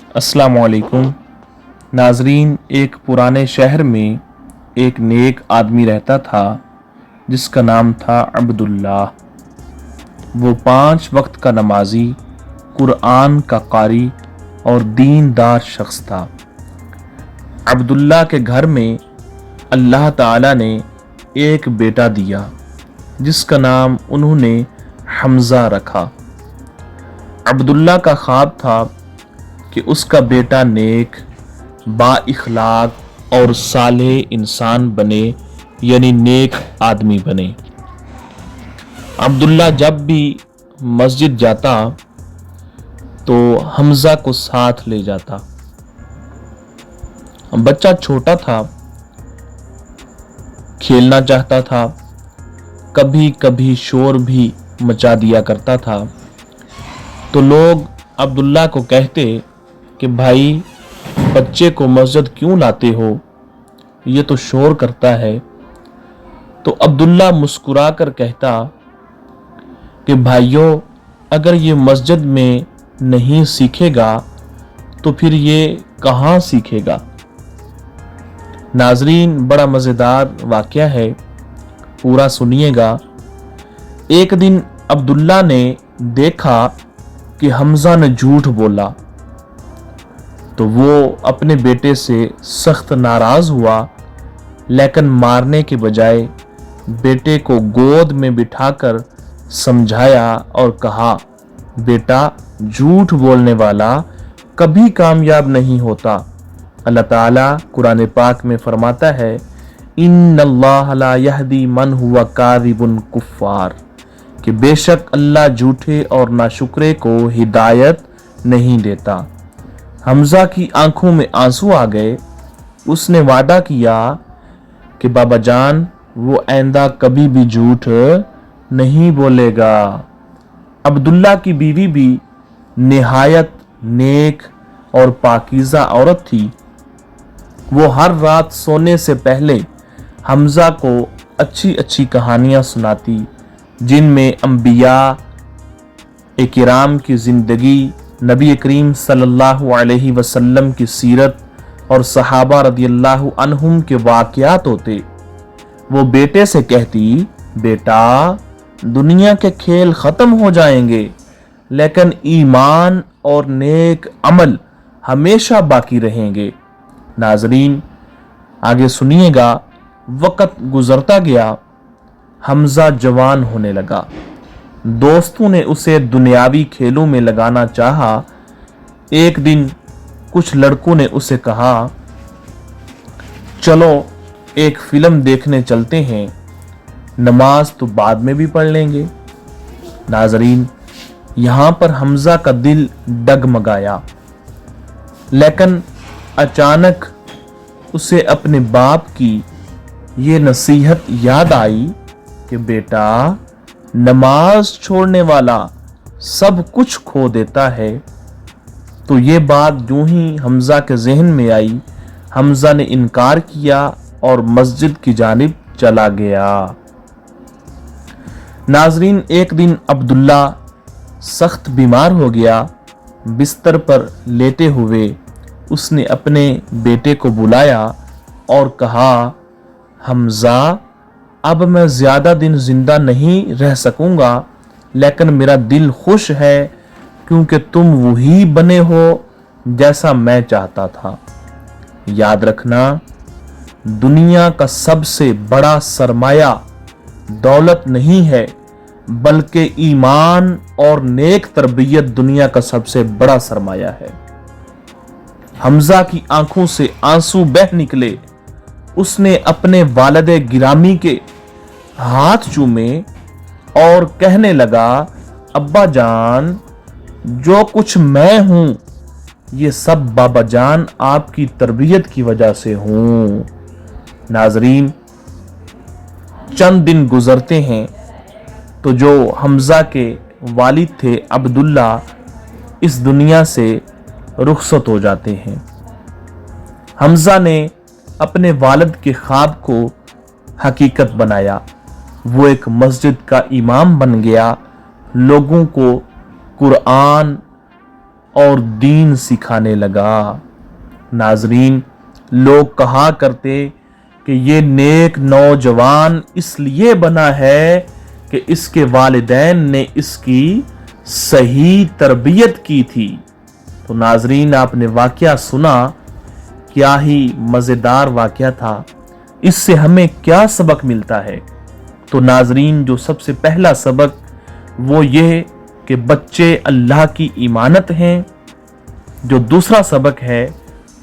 अस्सलाम वालेकुम नाजरीन। एक पुराने शहर में एक नेक आदमी रहता था जिसका नाम था अब्दुल्ला। वो 5 वक्त का नमाजी, कुरान का कारी और दीनदार शख्स था। अब्दुल्ला के घर में अल्लाह ताला ने एक बेटा दिया जिसका नाम उन्होंने हमज़ा रखा। अब्दुल्ला का ख्वाब था कि उसका बेटा नेक, बाइखलाक और सालेह इंसान बने, यानी नेक आदमी बने। अब्दुल्ला जब भी मस्जिद जाता तो हमज़ा को साथ ले जाता। बच्चा छोटा था, खेलना चाहता था, कभी कभी शोर भी मचा दिया करता था। तो लोग अब्दुल्ला को कहते कि भाई, बच्चे को मस्जिद क्यों लाते हो, ये तो शोर करता है। तो अब्दुल्ला मुस्कुरा कर कहता कि भाइयों, अगर ये मस्जिद में नहीं सीखेगा तो फिर ये कहाँ सीखेगा। नाजरीन, बड़ा मज़ेदार वाक़या है, पूरा सुनिएगा। एक दिन अब्दुल्ला ने देखा कि हमज़ा ने झूठ बोला तो वो अपने बेटे से सख्त नाराज़ हुआ, लेकिन मारने के बजाय बेटे को गोद में बिठाकर समझाया और कहा, बेटा, झूठ बोलने वाला कभी कामयाब नहीं होता। अल्लाह ताला कुरान पाक में फरमाता है, इन्नल्लाह ला यहदी मन हुवा काज़िबुन कुफ़्फ़ार, कि बेशक अल्लाह झूठे और नाशुक्रे को हिदायत नहीं देता। हमज़ा की आंखों में आंसू आ गए। उसने वादा किया कि बाबा जान, वो आइंदा कभी भी झूठ नहीं बोलेगा। अब्दुल्ला की बीवी भी निहायत नेक और पाकीज़ा औरत थी। वो हर रात सोने से पहले हमज़ा को अच्छी अच्छी कहानियाँ सुनाती, जिनमें अंबिया इकराम की ज़िंदगी, नबी करीम सल्लल्लाहु अलैहि वसल्लम की सीरत और सहाबा रदियल्लाहु अन्हुम के वाक़यात होते। वो बेटे से कहती, बेटा, दुनिया के खेल ख़त्म हो जाएंगे, लेकिन ईमान और नेक अमल हमेशा बाकी रहेंगे। नाजरीन, आगे सुनिएगा। वक़्त गुज़रता गया, हमज़ा जवान होने लगा। दोस्तों ने उसे दुनियावी खेलों में लगाना चाहा। एक दिन कुछ लड़कों ने उसे कहा, चलो एक फिल्म देखने चलते हैं, नमाज तो बाद में भी पढ़ लेंगे। नाजरीन, यहाँ पर हमज़ा का दिल डगमगाया, लेकिन अचानक उसे अपने बाप की ये नसीहत याद आई कि बेटा, नमाज छोड़ने वाला सब कुछ खो देता है। तो ये बात यूं ही हमज़ा के जहन में आई। हमज़ा ने इनकार किया और मस्जिद की जानिब चला गया। नाजरीन, एक दिन अब्दुल्ला सख्त बीमार हो गया। बिस्तर पर लेटे हुए उसने अपने बेटे को बुलाया और कहा, हमज़ा, अब मैं ज़्यादा दिन ज़िंदा नहीं रह सकूँगा, लेकिन मेरा दिल खुश है क्योंकि तुम वही बने हो जैसा मैं चाहता था। याद रखना, दुनिया का सबसे बड़ा सरमाया दौलत नहीं है, बल्कि ईमान और नेक तरबियत दुनिया का सबसे बड़ा सरमाया है। हमज़ा की आंखों से आंसू बह निकले। उसने अपने वालिद गिरामी के हाथ चूमे और कहने लगा, अब्बा जान, जो कुछ मैं हूं ये सब बाबा जान आपकी तरबियत की वजह से हूं। नाजरीन, चंद दिन गुजरते हैं तो जो हमज़ा के वालिद थे अब्दुल्ला, इस दुनिया से रुखसत हो जाते हैं। हमज़ा ने अपने वालिद के ख्वाब को हकीकत बनाया। वो एक मस्जिद का इमाम बन गया, लोगों को कुरान और दीन सिखाने लगा। नाजरीन, लोग कहा करते कि ये नेक नौजवान इसलिए बना है कि इसके वालिदैन ने इसकी सही तरबियत की थी। तो नाजरीन, आपने वाकया सुना, क्या ही मज़ेदार वाकया था। इससे हमें क्या सबक मिलता है? तो नाजरीन, जो सबसे पहला सबक वो ये कि बच्चे अल्लाह की इमानत हैं। जो दूसरा सबक है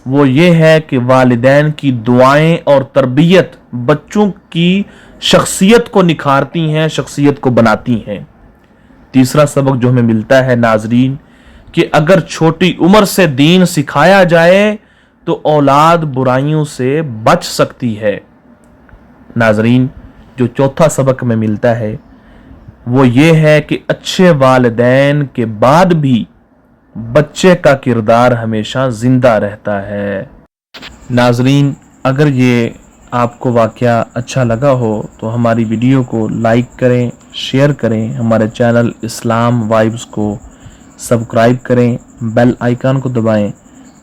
वो ये है कि वालिदैन की दुआएं और तरबियत बच्चों की शख्सियत को निखारती हैं, शख्सियत को बनाती हैं। तीसरा सबक जो हमें मिलता है नाजरीन, कि अगर छोटी उम्र से दीन सिखाया जाए तो औलाद बुराइयों से बच सकती है। नाजरीन, जो चौथा सबक हमें मिलता है वो ये है कि अच्छे वालिदैन के बाद भी बच्चे का किरदार हमेशा जिंदा रहता है। नाजरीन, अगर ये आपको वाकया अच्छा लगा हो तो हमारी वीडियो को लाइक करें, शेयर करें, हमारे चैनल इस्लाम वाइब्स को सब्सक्राइब करें, बेल आइकन को दबाएं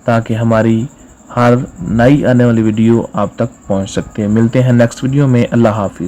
ताकि हमारी हर नई आने वाली वीडियो आप तक पहुंच सकती है। मिलते हैं नेक्स्ट वीडियो में। अल्लाह हाफिज़।